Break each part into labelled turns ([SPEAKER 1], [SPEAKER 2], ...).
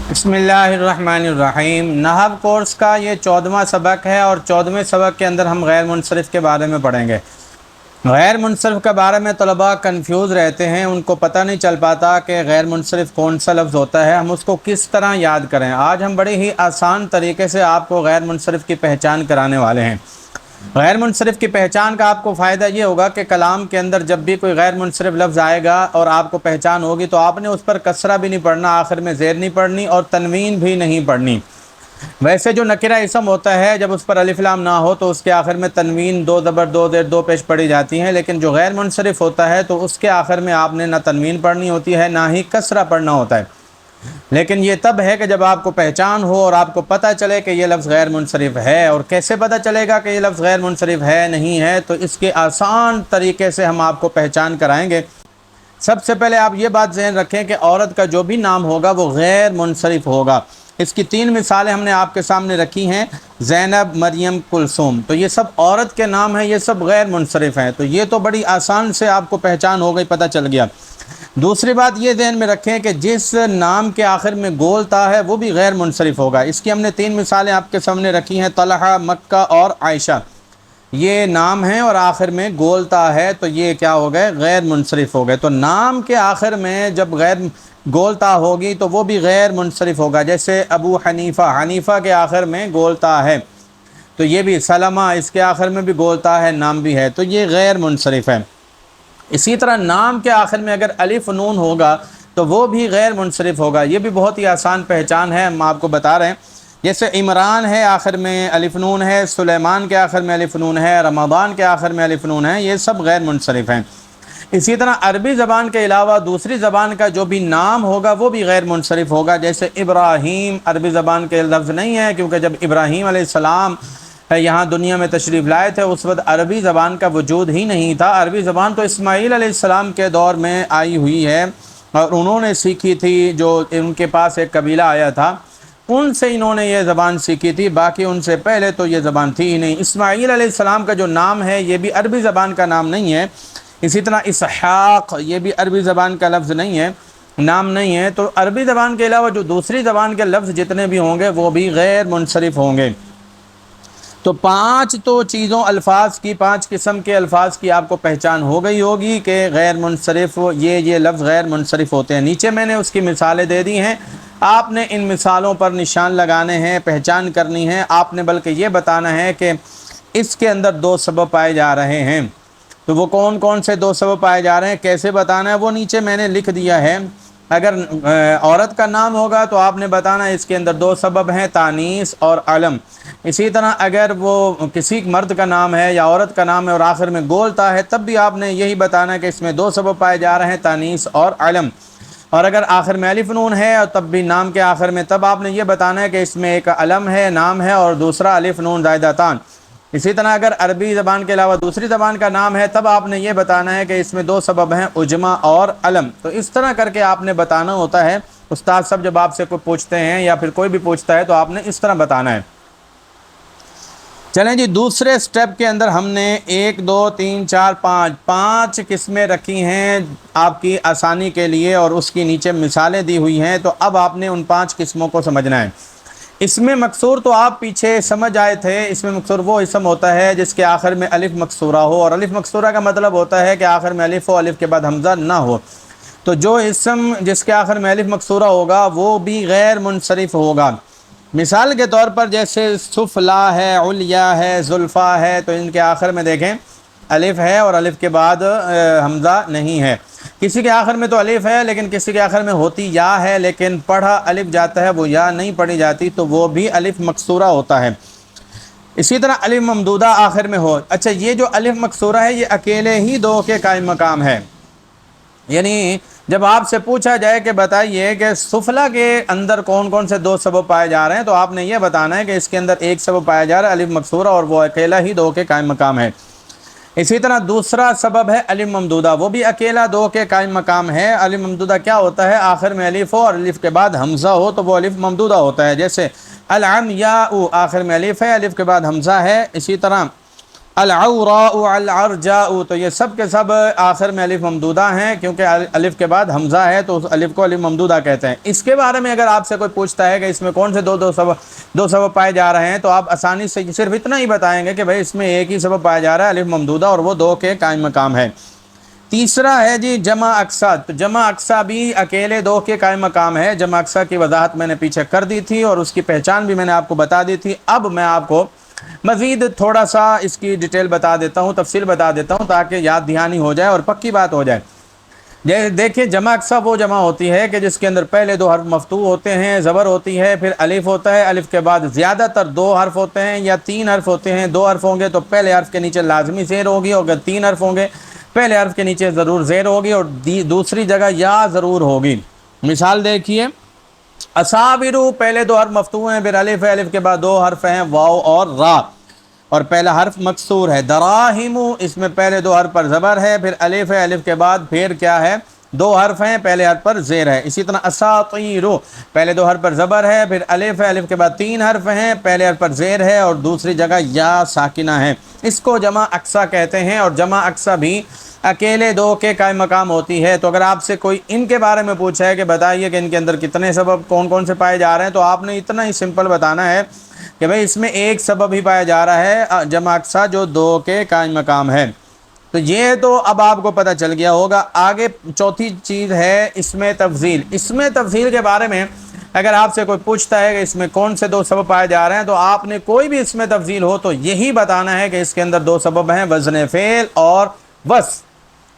[SPEAKER 1] بسم اللہ الرحمن الرحیم۔ نحو کورس کا یہ 14واں سبق ہے اور 14ویں سبق کے اندر ہم غیر منصرف کے بارے میں پڑھیں گے۔ غیر منصرف کے بارے میں طلباء کنفیوز رہتے ہیں، ان کو پتہ نہیں چل پاتا کہ غیر منصرف کون سا لفظ ہوتا ہے، ہم اس کو کس طرح یاد کریں۔ آج ہم بڑے ہی آسان طریقے سے آپ کو غیر منصرف کی پہچان کرانے والے ہیں۔ غیر منصرف کی پہچان کا آپ کو فائدہ یہ ہوگا کہ کلام کے اندر جب بھی کوئی غیر منصرف لفظ آئے گا اور آپ کو پہچان ہوگی تو آپ نے اس پر کسرہ بھی نہیں پڑھنا، آخر میں زیر نہیں پڑھنی اور تنوین بھی نہیں پڑھنی۔ ویسے جو نکرہ اسم ہوتا ہے جب اس پر الف لام نہ ہو تو اس کے آخر میں تنوین، دو زبر، دو زیر، دو پیش پڑھی جاتی ہیں، لیکن جو غیر منصرف ہوتا ہے تو اس کے آخر میں آپ نے نہ تنوین پڑھنی ہوتی ہے نہ ہی کسرہ پڑھنا ہوتا ہے۔ لیکن یہ تب ہے کہ جب آپ کو پہچان ہو اور آپ کو پتہ چلے کہ یہ لفظ غیر منصرف ہے۔ اور کیسے پتہ چلے گا کہ یہ لفظ غیر منصرف ہے نہیں ہے؟ تو اس کے آسان طریقے سے ہم آپ کو پہچان کرائیں گے۔ سب سے پہلے آپ یہ بات ذہن رکھیں کہ عورت کا جو بھی نام ہوگا وہ غیر منصرف ہوگا۔ اس کی 3 مثالیں ہم نے آپ کے سامنے رکھی ہیں، زینب، مریم، کلثوم، تو یہ سب عورت کے نام ہیں، یہ سب غیر منصرف ہیں۔ تو یہ تو بڑی آسان سے آپ کو پہچان ہو گئی، پتہ چل گیا۔ دوسری بات یہ ذہن میں رکھیں کہ جس نام کے آخر میں گول تا ہے وہ بھی غیر منصرف ہوگا۔ اس کی ہم نے 3 مثالیں آپ کے سامنے رکھی ہیں، طلحہ، مکہ اور عائشہ۔ یہ نام ہیں اور آخر میں گول تا ہے تو یہ کیا ہو گئے؟ غیر منصرف ہو گئے۔ تو نام کے آخر میں جب غیر گول تا ہوگی تو وہ بھی غیر منصرف ہوگا، جیسے ابو حنیفہ، حنیفہ کے آخر میں گول تا ہے تو یہ بھی، سلمہ اس کے آخر میں بھی گول تا ہے، نام بھی ہے، تو یہ غیر منصرف ہے۔ اسی طرح نام کے آخر میں اگر الف نون ہوگا تو وہ بھی غیر منصرف ہوگا۔ یہ بھی بہت ہی آسان پہچان ہے، ہم آپ کو بتا رہے ہیں۔ جیسے عمران ہے، آخر میں الف نون ہے، سلیمان کے آخر میں الف نون ہے، رمضان کے آخر میں الف نون ہے، یہ سب غیر منصرف ہیں۔ اسی طرح عربی زبان کے علاوہ دوسری زبان کا جو بھی نام ہوگا وہ بھی غیر منصرف ہوگا، جیسے ابراہیم عربی زبان کے لفظ نہیں ہے، کیونکہ جب ابراہیم علیہ السلام یہاں دنیا میں تشریف لائے تھے اس وقت عربی زبان کا وجود ہی نہیں تھا۔ عربی زبان تو اسماعیل علیہ السلام کے دور میں آئی ہوئی ہے اور انہوں نے سیکھی تھی، جو ان کے پاس ایک قبیلہ آیا تھا ان سے انہوں نے یہ زبان سیکھی تھی، باقی ان سے پہلے تو یہ زبان تھی ہی نہیں۔ اسماعیل علیہ السلام کا جو نام ہے یہ بھی عربی زبان کا نام نہیں ہے۔ اسی طرح اسحاق، یہ بھی عربی زبان کا لفظ نہیں ہے، نام نہیں ہے۔ تو عربی زبان کے علاوہ جو دوسری زبان کے لفظ جتنے بھی ہوں گے وہ بھی غیر منصرف ہوں گے۔ تو 5 تو چیزوں، الفاظ کی، 5 قسم کے الفاظ کی آپ کو پہچان ہو گئی ہوگی کہ غیر منصرف یہ لفظ غیر منصرف ہوتے ہیں۔ نیچے میں نے اس کی مثالیں دے دی ہیں، آپ نے ان مثالوں پر نشان لگانے ہیں، پہچان کرنی ہے آپ نے، بلکہ یہ بتانا ہے کہ اس کے اندر 2 سبب پائے جا رہے ہیں۔ تو وہ کون کون سے 2 سبب پائے جا رہے ہیں، کیسے بتانا ہے، وہ نیچے میں نے لکھ دیا ہے۔ اگر عورت کا نام ہوگا تو آپ نے بتانا ہے اس کے اندر 2 سبب ہیں، تانیث اور علم۔ اسی طرح اگر وہ کسی مرد کا نام ہے یا عورت کا نام ہے اور آخر میں گول تا ہے تب بھی آپ نے یہی بتانا ہے کہ اس میں 2 سبب پائے جا رہے ہیں، تانیث اور علم۔ اور اگر آخر میں الف نون ہے اور تب بھی نام کے آخر میں، تب آپ نے یہ بتانا ہے کہ اس میں ایک علم ہے، نام ہے، اور دوسرا الف نون زائدہ تان۔ اسی طرح اگر عربی زبان کے علاوہ دوسری زبان کا نام ہے تب آپ نے یہ بتانا ہے کہ اس میں 2 سبب ہیں، عجمہ اور علم۔ تو اس طرح کر کے آپ نے بتانا ہوتا ہے۔ استاد صاحب جب آپ سے کوئی پوچھتے ہیں یا پھر کوئی بھی پوچھتا ہے تو آپ نے اس طرح بتانا ہے۔ چلیں جی، دوسرے سٹیپ کے اندر ہم نے 1 2 3 4 5 قسمیں رکھی ہیں آپ کی آسانی کے لیے، اور اس کی نیچے مثالیں دی ہوئی ہیں۔ تو اب آپ نے ان 5 قسموں کو سمجھنا ہے۔ اس میں مکسور تو آپ پیچھے سمجھ آئے تھے، اس میں مکسور وہ اسم ہوتا ہے جس کے آخر میں الف مکسورہ ہو، اور الف مکسورہ کا مطلب ہوتا ہے کہ آخر میں الف ہو، الف کے بعد حمزہ نہ ہو۔ تو جو اسم جس کے آخر میں الف مکسورہ ہوگا وہ بھی غیر منصرف ہوگا۔ مثال کے طور پر جیسے سفلا ہے، علیا ہے، زلفا ہے، تو ان کے آخر میں دیکھیں الف ہے اور الف کے بعد حمزہ نہیں ہے۔ کسی کے آخر میں تو الف ہے لیکن کسی کے آخر میں ہوتی یا ہے، لیکن پڑھا الف جاتا ہے، وہ یا نہیں پڑھی جاتی، تو وہ بھی الف مکسورہ ہوتا ہے۔ اسی طرح الف ممدودہ آخر میں ہو۔ اچھا، یہ جو الف مکسورہ ہے یہ اکیلے ہی 2 کے قائم مقام ہے۔ یعنی جب آپ سے پوچھا جائے کہ بتائیے کہ سفلا کے اندر کون کون سے 2 سبب پائے جا رہے ہیں، تو آپ نے یہ بتانا ہے کہ اس کے اندر 1 سبب پایا جا رہا ہے الف مکسورہ، اور وہ اکیلا ہی 2 کے قائم مقام ہے۔ اسی طرح دوسرا سبب ہے الف ممدودہ، وہ بھی اکیلا 2 کے قائم مقام ہے۔ الف ممدودہ کیا ہوتا ہے؟ آخر میں الف ہو اور الف کے بعد حمزہ ہو تو وہ الف ممدودہ ہوتا ہے، جیسے العمیاء، آخر میں الف ہے، الف کے بعد حمزہ ہے۔ اسی طرح العوراء العرجاء، تو یہ سب کے سب آخر میں الف ممدودہ ہیں، کیونکہ الف کے بعد حمزہ ہے تو اس الف کو الف ممدودہ کہتے ہیں۔ اس کے بارے میں اگر آپ سے کوئی پوچھتا ہے کہ اس میں کون سے دو سبب پائے جا رہے ہیں، تو آپ آسانی سے صرف اتنا ہی بتائیں گے کہ بھائی اس میں ایک ہی سبب پایا جا رہا ہے، الف ممدودہ، اور وہ دو کے قائم مقام ہے۔ تیسرا ہے جی جمع اقصا، تو جمع اقصا بھی اکیلے دو کے قائم مقام ہے۔ جمع اقصا کی وضاحت میں نے پیچھے کر دی تھی اور اس کی پہچان بھی میں نے آپ کو بتا دی تھی۔ اب میں آپ کو مزید تھوڑا سا اس کی ڈیٹیل بتا دیتا ہوں، تفصیل بتا دیتا ہوں، تاکہ یاد دہانی ہو جائے اور پکی بات ہو جائے۔ دیکھیں جمع اقصا وہ جمع ہوتی ہے کہ جس کے اندر پہلے دو حرف مفتوح ہوتے ہیں، زبر ہوتی ہے، پھر الف ہوتا ہے، الف کے بعد زیادہ تر دو حرف ہوتے ہیں یا تین حرف ہوتے ہیں۔ دو حرف ہوں گے تو پہلے حرف کے نیچے لازمی زیر ہوگی، اور اگر تین حرف ہوں گے پہلے حرف کے نیچے ضرور زیر ہوگی اور دوسری جگہ یا ضرور ہوگی۔ مثال دیکھیے، اصابرو، پہلے دو حرف مفتوح ہیں، پھر الف ہے، الف کے بعد دو حرف ہیں واو اور را، اور پہلا حرف مکسور ہے۔ دراہم، اس میں پہلے دو حرف پر زبر ہے، پھر الف ہے، الف کے بعد پھر کیا ہے، دو حرف ہیں، پہلے حرف پر زیر ہے۔ اسی طرح اساطیر، پہلے دو حرف پر زبر ہے، پھر الف ہے، الف کے بعد تین حرف ہیں، پہلے حرف پر زیر ہے اور دوسری جگہ یا ساکنہ ہے۔ اس کو جمع اقصا کہتے ہیں، اور جمع اقصا بھی اکیلے دو کے قائم مقام ہوتی ہے۔ تو اگر آپ سے کوئی ان کے بارے میں پوچھا ہے کہ بتائیے کہ ان کے اندر کتنے سبب کون کون سے پائے جا رہے ہیں، تو آپ نے اتنا ہی سمپل بتانا ہے کہ بھئی اس میں ایک سبب ہی پایا جا رہا ہے جمع اقصا، جو دو کے قائم مقام ہے۔ تو یہ تو اب آپ کو پتہ چل گیا ہوگا۔ آگے چوتھی چیز ہے اس میں تفضیل۔ اس میں تفضیل کے بارے میں اگر آپ سے کوئی پوچھتا ہے کہ اس میں کون سے دو سبب پائے جا رہے ہیں، تو آپ نے کوئی بھی اس میں تفضیل ہو تو یہی بتانا ہے کہ اس کے اندر دو سبب ہیں، وزن فعل اور بس۔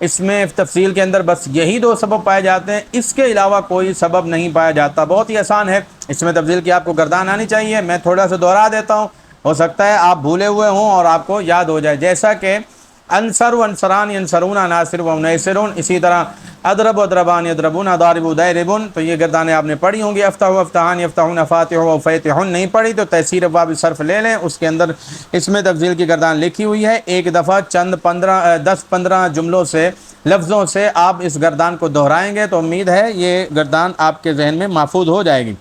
[SPEAKER 1] اس میں تفصیل کے اندر بس یہی دو سبب پائے جاتے ہیں، اس کے علاوہ کوئی سبب نہیں پایا جاتا۔ بہت ہی آسان ہے، اس میں تفصیل کی آپ کو گردان آنی چاہیے۔ میں تھوڑا سا دوہرا دیتا ہوں، ہو سکتا ہے آپ بھولے ہوئے ہوں اور آپ کو یاد ہو جائے۔ جیسا کہ انصر و انصران ینصرون، ناصر و منیصرون، اسی طرح اضرب و اضربان یضربون، ضارب و ضاربون، تو یہ گردانیں آپ نے پڑھی ہوں گی۔ افتح و افتحان یفتحون، فاتح و فاتحون نہیں پڑھی تو تحصیل ابواب صرف لے لیں، اس کے اندر اس میں تفضیل کی گردان لکھی ہوئی ہے۔ ایک دفعہ چند 10-15 جملوں سے، لفظوں سے آپ اس گردان کو دہرائیں گے تو امید ہے یہ گردان آپ کے ذہن میں محفوظ ہو جائے گی۔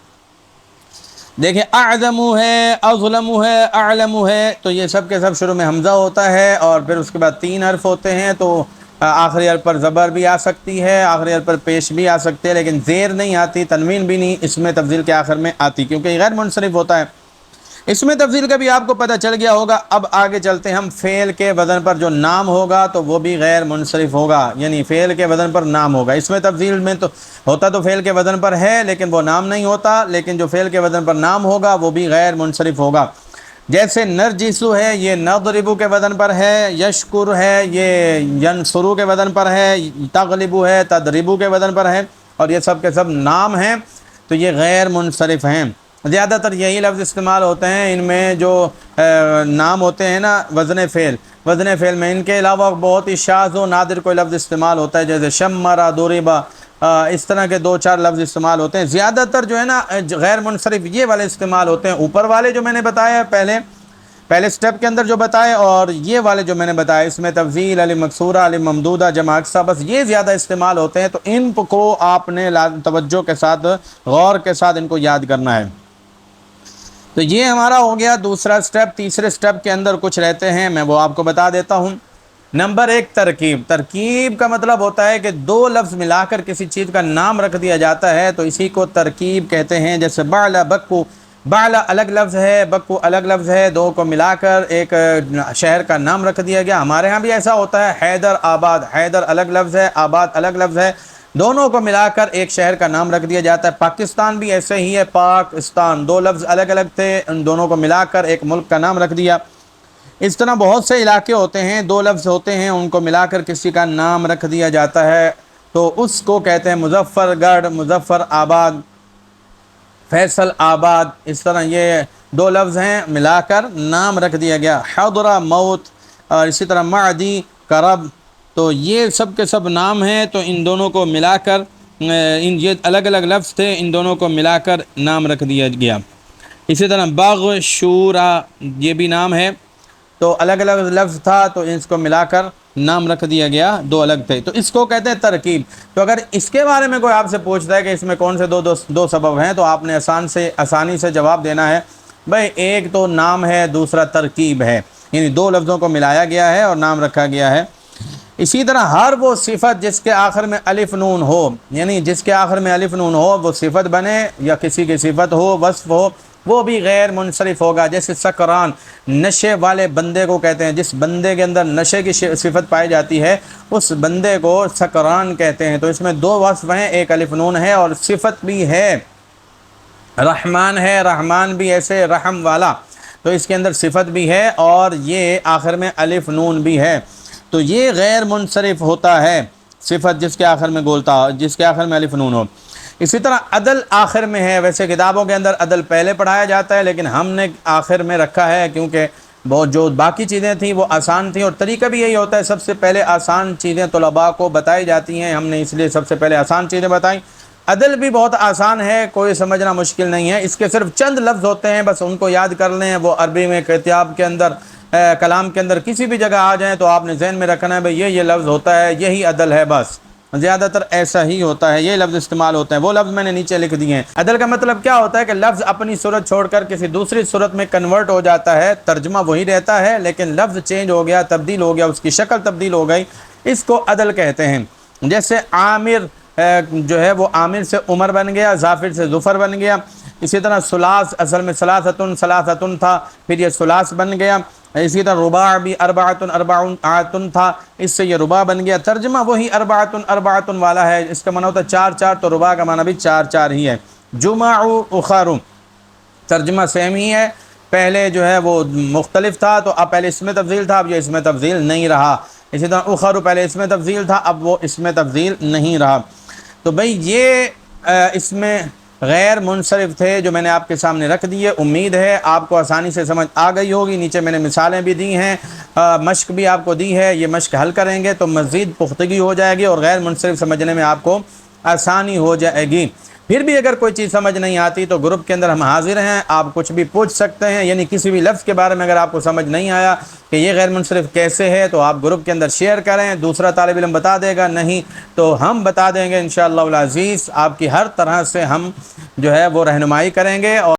[SPEAKER 1] دیکھیں اعظم ہے، اظلم ہے، اعلم ہے، تو یہ سب کے سب شروع میں حمزہ ہوتا ہے اور پھر اس کے بعد تین حرف ہوتے ہیں، تو آخری حرف پر زبر بھی آ سکتی ہے، آخری حرف پر پیش بھی آ سکتے ہیں، لیکن زیر نہیں آتی، تنوین بھی نہیں اس میں تفضیل کے آخر میں آتی، کیونکہ یہ غیر منصرف ہوتا ہے۔ اس میں تفضیل کا بھی آپ کو پتہ چل گیا ہوگا۔ اب آگے چلتے ہیں ہم، فعل کے وزن پر جو نام ہوگا تو وہ بھی غیر منصرف ہوگا، یعنی فعل کے وزن پر نام ہوگا۔ اس میں تفضیل میں تو ہوتا تو فعل کے وزن پر ہے لیکن وہ نام نہیں ہوتا، لیکن جو فعل کے وزن پر نام ہوگا وہ بھی غیر منصرف ہوگا۔ جیسے نرجسو ہے، یہ نضربو کے وزن پر ہے، یشکر ہے، یہ ینصرو کے وزن پر ہے، تغلبو ہے، تضربو کے وزن پر ہے، اور یہ سب کے سب نام ہیں تو یہ غیر منصرف ہیں۔ زیادہ تر یہی لفظ استعمال ہوتے ہیں ان میں جو نام ہوتے ہیں نا، وزن فعل میں۔ ان کے علاوہ بہت ہی شاذ و نادر کوئی لفظ استعمال ہوتا ہے، جیسے شمرا، ضربا، اس طرح کے 2-4 لفظ استعمال ہوتے ہیں۔ زیادہ تر جو ہے نا غیر منصرف یہ والے استعمال ہوتے ہیں، اوپر والے جو میں نے بتایا پہلے سٹیپ کے اندر جو بتائے، اور یہ والے جو میں نے بتایا اس میں تفضیل، الف مکسورہ، الف ممدودہ، جمع اقصا، بس یہ زیادہ استعمال ہوتے ہیں، تو ان کو آپ نے توجہ کے ساتھ، غور کے ساتھ ان کو یاد کرنا ہے۔ تو یہ ہمارا ہو گیا دوسرا سٹیپ۔ تیسرے سٹیپ کے اندر کچھ رہتے ہیں، میں وہ آپ کو بتا دیتا ہوں۔ نمبر 1، ترکیب۔ ترکیب کا مطلب ہوتا ہے کہ دو لفظ ملا کر کسی چیز کا نام رکھ دیا جاتا ہے، تو اسی کو ترکیب کہتے ہیں۔ جیسے بعلہ، بکو، بعلہ الگ لفظ ہے، بکو الگ لفظ ہے، دو کو ملا کر ایک شہر کا نام رکھ دیا گیا۔ ہمارے ہاں بھی ایسا ہوتا ہے، حیدر، آباد، حیدر الگ لفظ ہے، آباد الگ لفظ ہے، دونوں کو ملا کر ایک شہر کا نام رکھ دیا جاتا ہے۔ پاکستان بھی ایسے ہی ہے، پاکستان، دو لفظ الگ الگ تھے، ان دونوں کو ملا کر ایک ملک کا نام رکھ دیا۔ اس طرح بہت سے علاقے ہوتے ہیں، دو لفظ ہوتے ہیں، ان کو ملا کر کسی کا نام رکھ دیا جاتا ہے، تو اس کو کہتے ہیں مظفر گڑھ، مظفر آباد، فیصل آباد۔ اس طرح یہ دو لفظ ہیں، ملا کر نام رکھ دیا گیا۔ حضرہ، موت، اور اسی طرح معدی، کرب، تو یہ سب کے سب نام ہیں، تو ان دونوں کو ملا کر یہ الگ الگ لفظ تھے، ان دونوں کو ملا کر نام رکھ دیا گیا۔ اسی طرح بغ، شورا، یہ بھی نام ہے، تو الگ الگ لفظ تھا تو اس کو ملا کر نام رکھ دیا گیا، دو الگ تھے، تو اس کو کہتے ہیں ترکیب۔ تو اگر اس کے بارے میں کوئی آپ سے پوچھتا ہے کہ اس میں کون سے دو سبب ہیں، تو آپ نے آسانی سے جواب دینا ہے، بھائی ایک تو نام ہے، دوسرا ترکیب ہے۔ یعنی دو لفظوں کو ملایا گیا ہے اور نام رکھا گیا ہے۔ اسی طرح ہر وہ صفت جس کے آخر میں الف نون ہو، یعنی جس کے آخر میں الف نون ہو، وہ صفت بنے یا کسی کی صفت ہو، وصف ہو، وہ بھی غیر منصرف ہوگا۔ جیسے سکران، نشے والے بندے کو کہتے ہیں، جس بندے کے اندر نشے کی صفت پائی جاتی ہے اس بندے کو سکران کہتے ہیں۔ تو اس میں دو وصف ہیں، ایک الف نون ہے اور صفت بھی ہے۔ رحمان ہے، رحمان بھی ایسے رحم والا، تو اس کے اندر صفت بھی ہے اور یہ آخر میں الف نون بھی ہے، تو یہ غیر منصرف ہوتا ہے صفت جس کے آخر میں جس کے آخر میں الف نون ہو۔ اسی طرح عدل آخر میں ہے، ویسے کتابوں کے اندر عدل پہلے پڑھایا جاتا ہے لیکن ہم نے آخر میں رکھا ہے کیونکہ بہت جو باقی چیزیں تھیں وہ آسان تھیں، اور طریقہ بھی یہی ہوتا ہے، سب سے پہلے آسان چیزیں طلباء کو بتائی جاتی ہیں، ہم نے اس لیے سب سے پہلے آسان چیزیں بتائیں۔ عدل بھی بہت آسان ہے، کوئی سمجھنا مشکل نہیں ہے، اس کے صرف چند لفظ ہوتے ہیں، بس ان کو یاد کر لیں، وہ عربی میں کتاب کے اندر کلام کے اندر کسی بھی جگہ آ جائیں تو آپ نے ذہن میں رکھنا ہے بھئی یہ لفظ ہوتا ہے، یہی عدل ہے، بس زیادہ تر ایسا ہی ہوتا ہے، یہ لفظ استعمال ہوتے ہیں، وہ لفظ میں نے نیچے لکھ دیے ہیں۔ عدل کا مطلب کیا ہوتا ہے کہ لفظ اپنی صورت چھوڑ کر کسی دوسری صورت میں کنورٹ ہو جاتا ہے، ترجمہ وہی رہتا ہے لیکن لفظ چینج ہو گیا، تبدیل ہو گیا، اس کی شکل تبدیل ہو گئی، اس کو عدل کہتے ہیں۔ جیسے عامر جو ہے وہ عامر سے عمر بن گیا، ظافر سے ظفر بن گیا۔ اسی طرح ثلاث اصل میں ثلاثتن تھا، پھر یہ ثلاث بن گیا۔ اسی طرح رباع بھی اربعتن تھا، اس سے یہ رباع بن گیا۔ ترجمہ وہی اربعتن والا ہے، اس کا معنی ہوتا ہے چار چار، تو رباع کا معنی بھی چار چار ہی ہے۔ جمع اخر، ترجمہ سیم ہی ہے، پہلے جو ہے وہ مختلف تھا تو اب پہلے اس میں تفضیل تھا، اب یہ اس میں تفضیل نہیں رہا۔ اسی طرح اخر پہلے اس میں تفضیل تھا، اب وہ اس میں تفضیل نہیں رہا۔ تو بھئی یہ اس میں غیر منصرف تھے جو میں نے آپ کے سامنے رکھ دیے، امید ہے آپ کو آسانی سے سمجھ آ گئی ہوگی۔ نیچے میں نے مثالیں بھی دی ہیں، مشق بھی آپ کو دی ہے، یہ مشق حل کریں گے تو مزید پختگی ہو جائے گی اور غیر منصرف سمجھنے میں آپ کو آسانی ہو جائے گی۔ پھر بھی اگر کوئی چیز سمجھ نہیں آتی تو گروپ کے اندر ہم حاضر ہیں، آپ کچھ بھی پوچھ سکتے ہیں، یعنی کسی بھی لفظ کے بارے میں اگر آپ کو سمجھ نہیں آیا کہ یہ غیر منصرف کیسے ہے تو آپ گروپ کے اندر شیئر کریں، دوسرا طالب علم بتا دے گا، نہیں تو ہم بتا دیں گے انشاءاللہ العزیز، آپ کی ہر طرح سے ہم جو ہے وہ رہنمائی کریں گے۔ اور